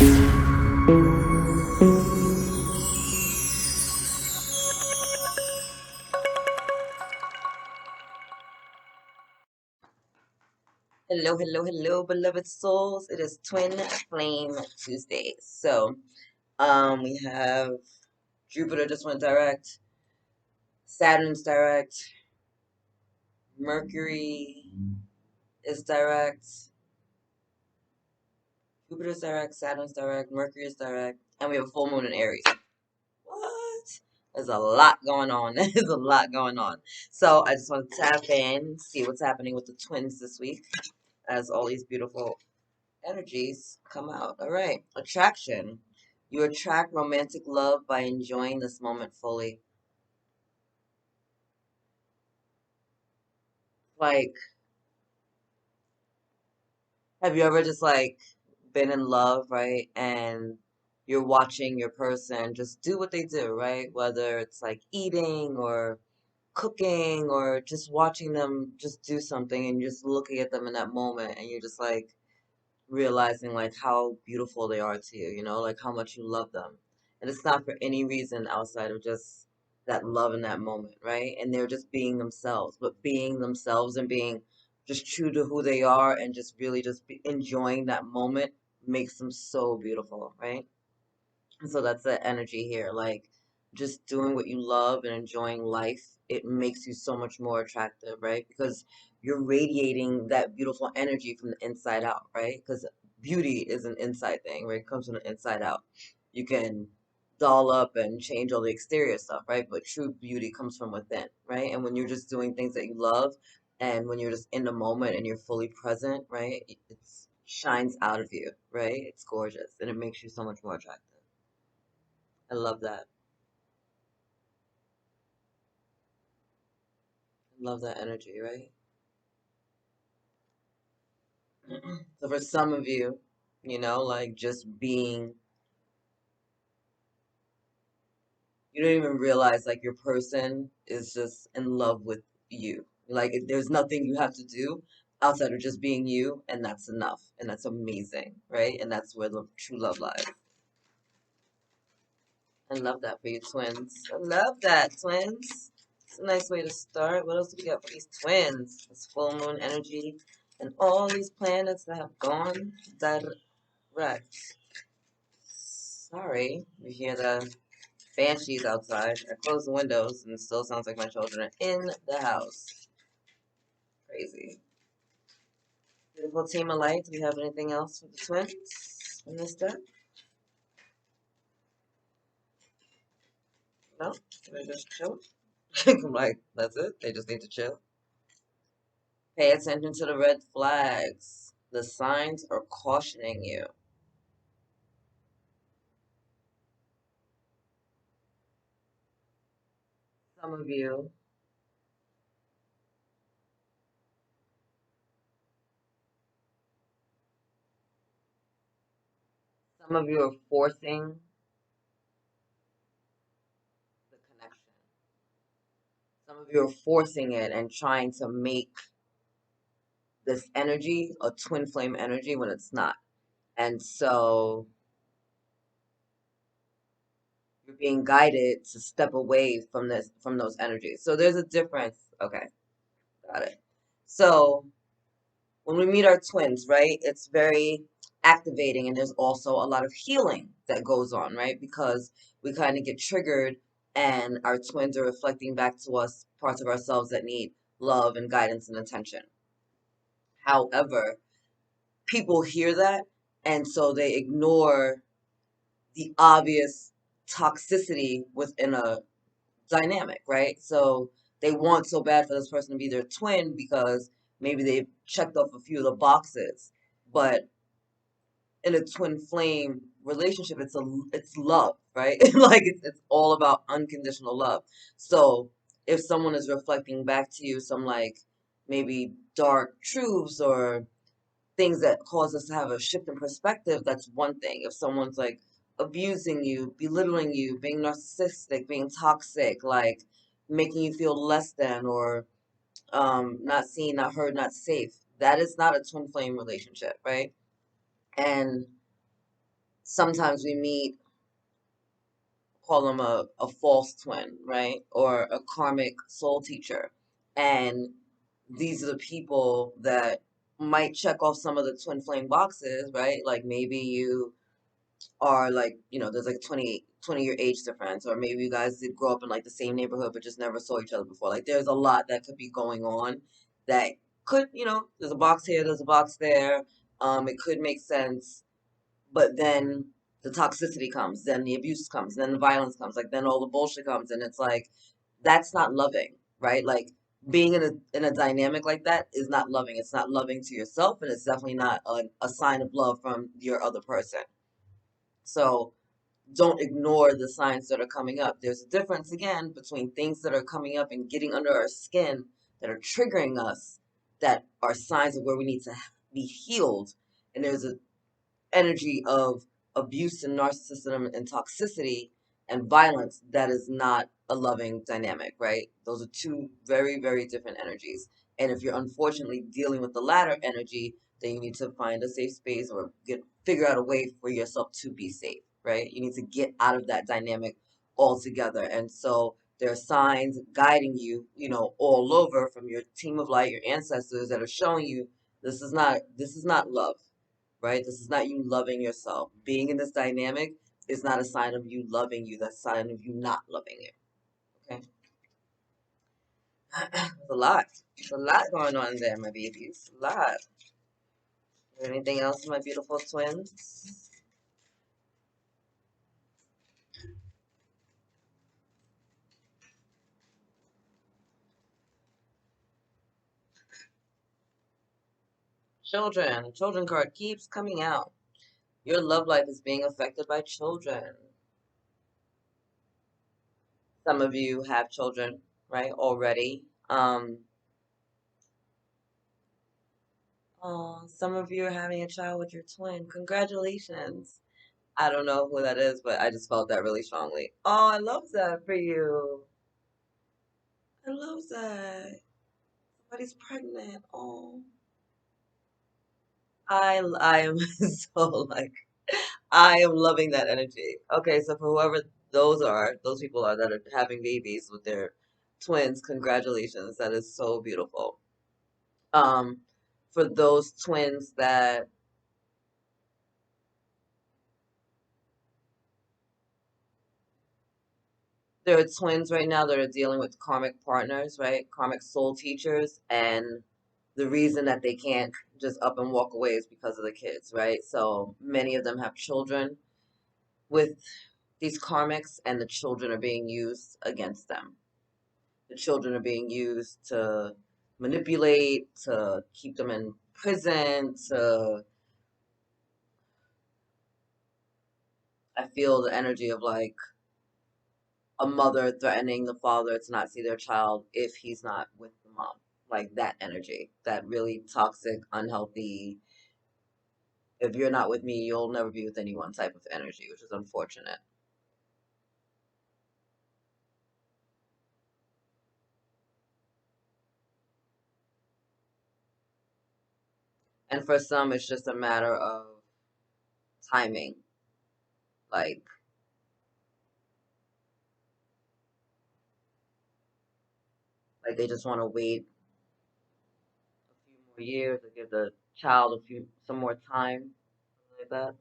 Hello, hello, hello, beloved souls. It is Twin Flame Tuesday. We have Jupiter just went direct, Saturn's direct, Mercury is direct, Jupiter's direct, Saturn's direct, Mercury is direct, and we have a full moon in Aries. What? There's a lot going on. There's a lot going on. So I just want to tap in, see what's happening with the twins this week as all these beautiful energies come out. All right. Attraction. You attract romantic love by enjoying this moment fully. Like, have you ever just like been in love, right? And you're watching your person just do what they do, right? Whether it's like eating or cooking or just watching them just do something and you're just looking at them in that moment and you're just like realizing like how beautiful they are to you, like how much you love them. And it's not for any reason outside of just that love in that moment, right? And they're just being themselves, but being themselves and being just true to who they are and just really just enjoying that moment makes them so beautiful, right? And so that's the energy here. Like just doing what you love and enjoying life, it makes you so much more attractive, right? Because you're radiating that beautiful energy from the inside out, right? Because beauty is an inside thing, right? It comes from the inside out. You can doll up and change all the exterior stuff, right? But true beauty comes from within, right? And when you're just doing things that you love and when you're just in the moment and you're fully present, right? It shines out of you, right? It's gorgeous and it makes you so much more attractive. I love that. I love that energy, right? So for some of you, like just being, you don't even realize like your person is just in love with you. Like there's nothing you have to do outside of just being you, and that's enough. And that's amazing, right? And that's where the true love lies. I love that for you, twins. I love that, twins. It's a nice way to start. What else do we got for these twins? This full moon energy and all these planets that have gone direct. Sorry, you hear the banshees outside. I closed the windows and it still sounds like my children are in the house. Crazy. Beautiful team of light. Do we have anything else for the twins in this deck? No? They just chill? I'm like, that's it? They just need to chill? Pay attention to the red flags. The signs are cautioning you. Some of you, some of you are forcing the connection. Some of you are forcing it and trying to make this energy a twin flame energy when it's not. And so you're being guided to step away from those energies. So there's a difference. Okay, got it. So when we meet our twins, right, it's very activating and there's also a lot of healing that goes on, right? Because we kind of get triggered and our twins are reflecting back to us parts of ourselves that need love and guidance and attention. However, people hear that and so they ignore the obvious toxicity within a dynamic, right? So they want so bad for this person to be their twin because maybe they've checked off a few of the boxes. But in a twin flame relationship, it's love, right? Like it's all about unconditional love. So if someone is reflecting back to you some like maybe dark truths or things that cause us to have a shift in perspective, that's one thing. If someone's like abusing you, belittling you, being narcissistic, being toxic, like making you feel less than or not seen, not heard, not safe, that is not a twin flame relationship, right? And sometimes we meet, call them a false twin, right? Or a karmic soul teacher. And these are the people that might check off some of the twin flame boxes, right? Like maybe you are like, there's like 20-year age difference, or maybe you guys did grow up in like the same neighborhood but just never saw each other before. Like there's a lot that could be going on that could, there's a box here, there's a box there. It could make sense, but then the toxicity comes, then the abuse comes, then the violence comes, like then all the bullshit comes, and it's like that's not loving, right? Like being in a dynamic like that is not loving. It's not loving to yourself, and it's definitely not a sign of love from your other person. So don't ignore the signs that are coming up. There's a difference again between things that are coming up and getting under our skin that are triggering us, that are signs of where we need to be healed. And there's a energy of abuse and narcissism and toxicity and violence that is not a loving dynamic, right? Those are two very, very different energies. And if you're unfortunately dealing with the latter energy, then you need to find a safe space or figure out a way for yourself to be safe, right? You need to get out of that dynamic altogether. And so there are signs guiding you, all over from your team of light, your ancestors that are showing you this is not love, right? This is not you loving yourself. Being in this dynamic is not a sign of you loving you. That's a sign of you not loving you. Okay? There's a lot. There's a lot going on there, my babies. A lot. Is there anything else, my beautiful twins? Children. Children card keeps coming out. Your love life is being affected by children. Some of you have children, right, already. Oh, some of you are having a child with your twin. Congratulations. I don't know who that is, but I just felt that really strongly. Oh, I love that for you. I love that. Somebody's pregnant. Oh, I am so like, I am loving that energy. Okay, so for whoever those people are that are having babies with their twins, congratulations. That is so beautiful. Um, for those twins that there are twins right now that are dealing with karmic partners, right? Karmic soul teachers, and the reason that they can't just up and walk away is because of the kids, right? So many of them have children with these karmics, and the children are being used against them. The children are being used to manipulate, to keep them in prison, to, I feel the energy of like a mother threatening the father to not see their child if he's not with the mom. Like that energy, that really toxic, unhealthy, if you're not with me, you'll never be with anyone type of energy, which is unfortunate. And for some, it's just a matter of timing. Like, they just want to wait a few more years to give the child some more time, something like that.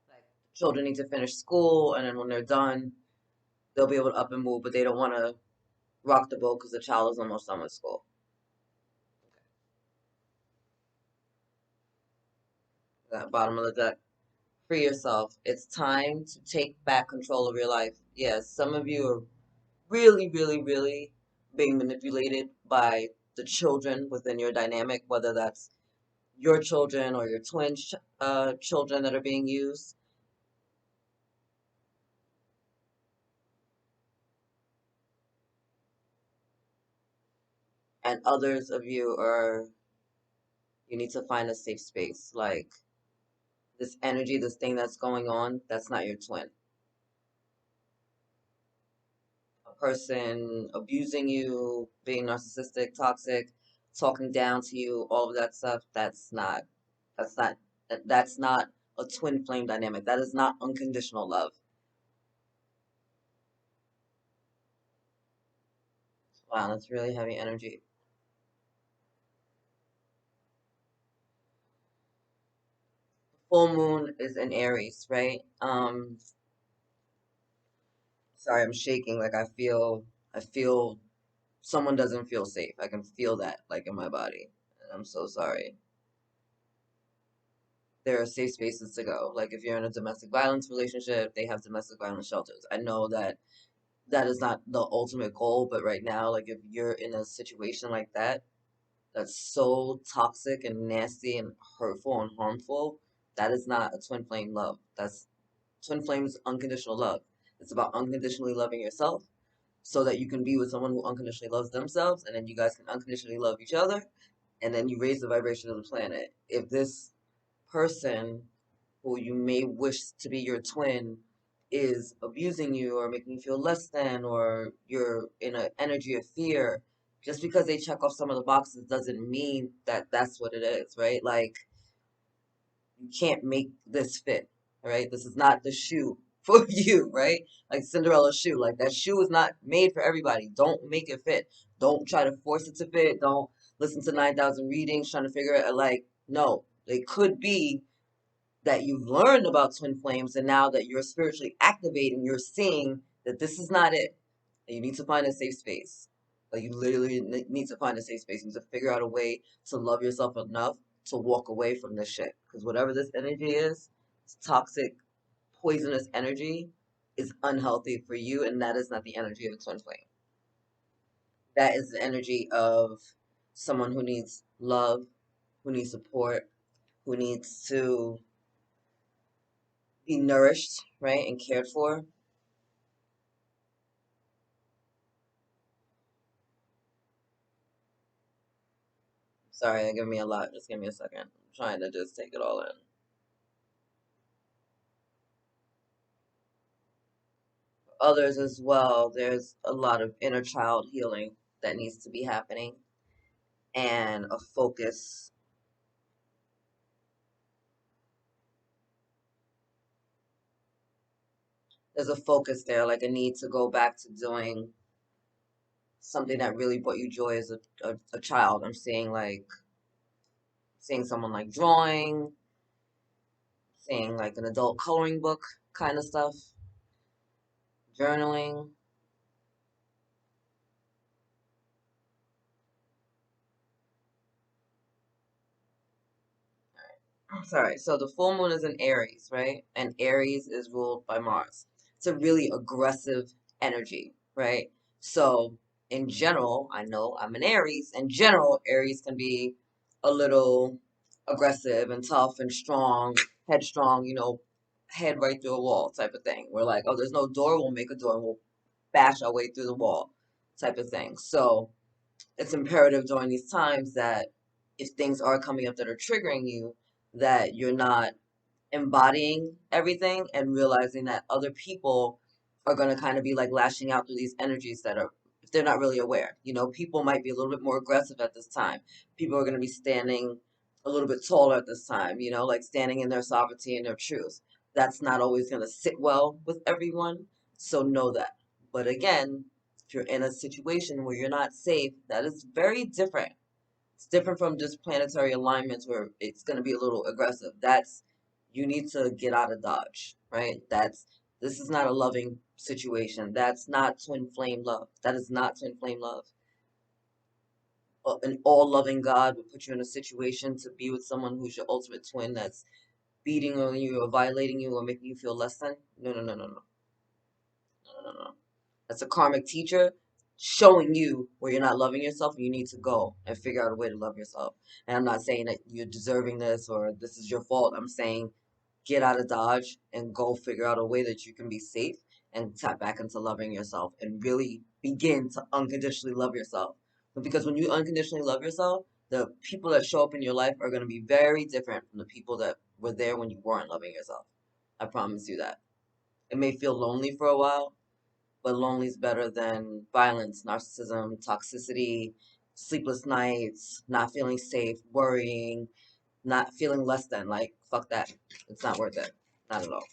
Like, children need to finish school, and then when they're done, they'll be able to up and move, but they don't want to rock the boat because the child is almost done with school. That bottom of the deck. Free yourself. It's time to take back control of your life. Yes, some of you are really, really, really being manipulated by the children within your dynamic, whether that's your children or your twin children that are being used, and others of you are, you need to find a safe space. Like this energy, this thing that's going on, that's not your twin. A person abusing you, being narcissistic, toxic, talking down to you, all of that stuff, that's not, that's not a twin flame dynamic. That is not unconditional love. Wow, that's really heavy energy. Full moon is in Aries, right? Sorry, I'm shaking. Like I feel someone doesn't feel safe. I can feel that, like in my body. And I'm so sorry. There are safe spaces to go. Like if you're in a domestic violence relationship, they have domestic violence shelters. I know that that is not the ultimate goal, but right now, like if you're in a situation like that, that's so toxic and nasty and hurtful and harmful, that is not a twin flame love. That's twin flames unconditional love. It's about unconditionally loving yourself so that you can be with someone who unconditionally loves themselves, and then you guys can unconditionally love each other, and then you raise the vibration of the planet. If this person who you may wish to be your twin is abusing you or making you feel less than, or you're in an energy of fear, just because they check off some of the boxes doesn't mean that that's what it is, right? Like, you can't make this fit, right? This is not the shoe for you, right? Like Cinderella's shoe. Like, that shoe is not made for everybody. Don't make it fit. Don't try to force it to fit. Don't listen to 9,000 readings trying to figure it out. Like, no, it could be that you've learned about twin flames, and now that you're spiritually activating, you're seeing that this is not it. And you need to find a safe space. Like, you literally need to find a safe space. You need to figure out a way to love yourself enough to walk away from this shit. Because whatever this energy is, it's toxic, poisonous energy, is unhealthy for you, and that is not the energy of a twin flame. That is the energy of someone who needs love, who needs support, who needs to be nourished, right, and cared for. Sorry, that gave me a lot. Just give me a second. I'm trying to just take it all in. Others as well, there's a lot of inner child healing that needs to be happening, and a focus. There's a focus there, like a need to go back to doing something that really brought you joy as a child. I'm seeing someone like drawing, seeing like an adult coloring book kind of stuff, journaling. Sorry. So the full moon is in Aries, right? And Aries is ruled by Mars. It's a really aggressive energy, right? So in general, I know I'm an Aries. In general, Aries can be a little aggressive and tough and strong, headstrong, head right through a wall type of thing. We're like, oh, there's no door, we'll make a door and we'll bash our way through the wall type of thing. So it's imperative during these times that if things are coming up that are triggering you, that you're not embodying everything and realizing that other people are going to kind of be like lashing out through these energies that are, if they're not really aware. People might be a little bit more aggressive at this time. People are going to be standing a little bit taller at this time, like standing in their sovereignty and their truth. That's not always going to sit well with everyone. So know that. But again, if you're in a situation where you're not safe, that is very different. It's different from just planetary alignments where it's going to be a little aggressive. That's, you need to get out of Dodge, right? This is not a loving situation. That's not twin flame love. That is not twin flame love. An all loving God would put you in a situation to be with someone who's your ultimate twin that's beating on you or violating you or making you feel less than. No, no, no, no, no, no, no, no. That's a karmic teacher showing you where you're not loving yourself and you need to go and figure out a way to love yourself. And I'm not saying that you're deserving this or this is your fault. I'm saying get out of Dodge and go figure out a way that you can be safe and tap back into loving yourself and really begin to unconditionally love yourself. But because when you unconditionally love yourself, the people that show up in your life are going to be very different from the people that were there when you weren't loving yourself. I promise you that. It may feel lonely for a while, but lonely is better than violence, narcissism, toxicity, sleepless nights, not feeling safe, worrying, not feeling less than. Like, fuck that. It's not worth it. Not at all.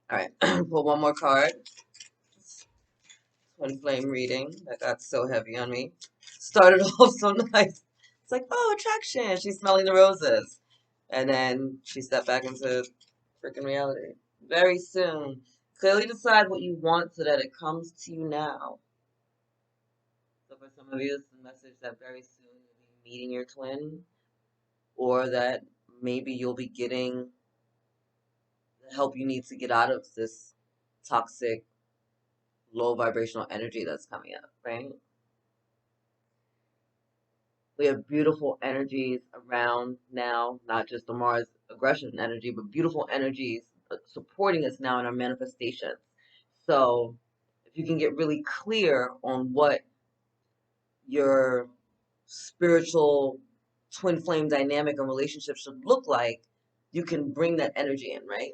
All right, pull one more card. Twin flame reading. That got so heavy on me. Started off so nice. It's like, oh, attraction. She's smelling the roses. And then she stepped back into freaking reality. Very soon. Clearly decide what you want so that it comes to you now. So for some of you, it's a message that very soon you'll be meeting your twin, or that maybe you'll be getting the help you need to get out of this toxic, low vibrational energy that's coming up, right? We have beautiful energies around now, not just the Mars aggression energy, but beautiful energies supporting us now in our manifestations. So if you can get really clear on what your spiritual twin flame dynamic and relationship should look like, you can bring that energy in, right?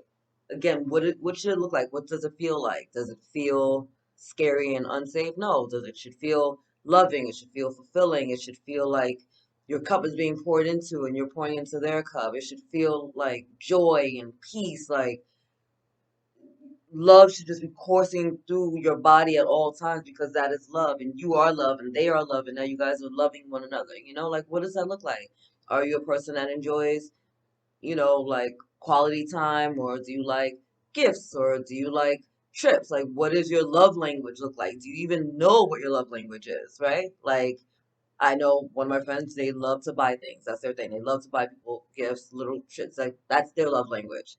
Again, what should it look like? What does it feel like? Does it feel scary and unsafe? No. Does it should feel loving? It should feel fulfilling. It should feel like your cup is being poured into and you're pouring into their cup. It should feel like joy and peace, like love should just be coursing through your body at all times because that is love and you are love and they are love and now you guys are loving one another. Like what does that look like? Are you a person that enjoys, like quality time, or do you like gifts, or do you like trips? Like what does your love language look like? Do you even know what your love language is, right? Like I know one of my friends, they love to buy things. That's their thing. They love to buy people gifts, little shits. Like that's their love language.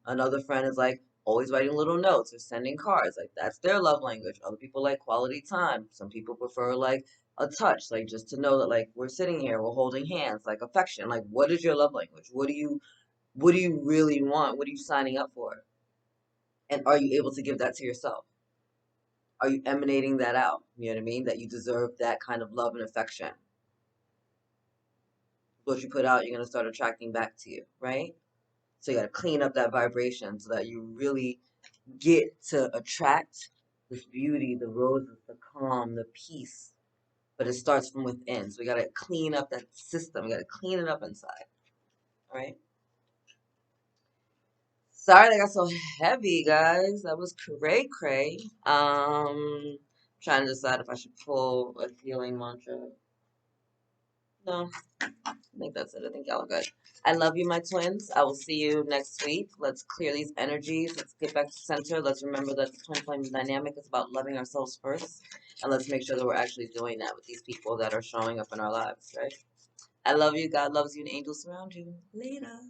Another friend is like always writing little notes or sending cards. Like that's their love language. Other people like quality time. Some people prefer like a touch, like just to know that like we're sitting here, we're holding hands, like affection. Like what is your love language? What do you really want? What are you signing up for? And are you able to give that to yourself? Are you emanating that out? You know what I mean? That you deserve that kind of love and affection. What you put out, you're going to start attracting back to you, right? So you got to clean up that vibration so that you really get to attract this beauty, the roses, the calm, the peace. But it starts from within. So we got to clean up that system. We got to clean it up inside. All right. Sorry that got so heavy, guys. That was cray cray. Trying to decide if I should pull a healing mantra. No, I think that's it. I think y'all are good. I love you, my twins. I will see you next week. Let's clear these energies. Let's get back to center. Let's remember that the twin flame dynamic is about loving ourselves first. And let's make sure that we're actually doing that with these people that are showing up in our lives, right? I love you. God loves you, and angels surround you. Later.